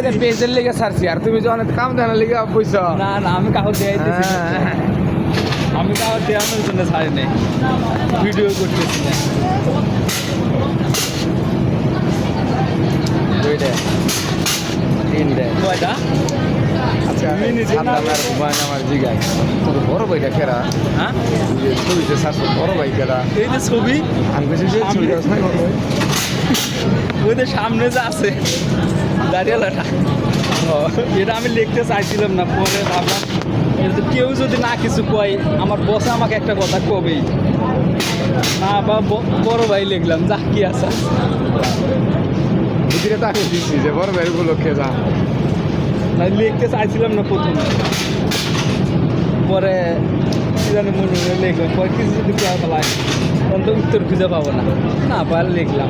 ওইটা পেজের লেগে ছাড়ছি আর তুমি যখন কাম দেওয়ার লেগে বুঝছো না না আমি কাউকে দেয়াইতেছি না। আমি কাউকে দেওয়ানোর জন্য ছাড়ি নাই, ভিডিও করতেছি না। দুইটা তিনটা কয়টা? আচ্ছা মিনিটে না? আমার হুমায়ুন আমার জিগায় তোর বড় ভাইটা কেরা হ্যাঁ ছবিতে ছাড়ছো বড় ভাই কেরা এই যে ছবি, আমি কিছু ছবি ওদের সামনে যে আছে দাঁড়িয়ালাটা, এটা আমি লিখতে চাইছিলাম না, পরে ভাবলাম এটা তো কেউ যদি না কিছু কয়, আমার বসে আমাকে একটা কথা কবেই না, বা বড় ভাই লিখলাম, যা কি আছে। বুঝিয়ে তো আমি দিচ্ছি যে বড় ভাই উপলক্ষে যা না লিখতে চাইছিলাম না প্রথমে, পরে কি জানি মনে হলো লিখলাম, পরে কিছু যদি কেউ ফেলায় তখন তো উত্তর খুঁজে পাবো না, না পারলে লিখলাম।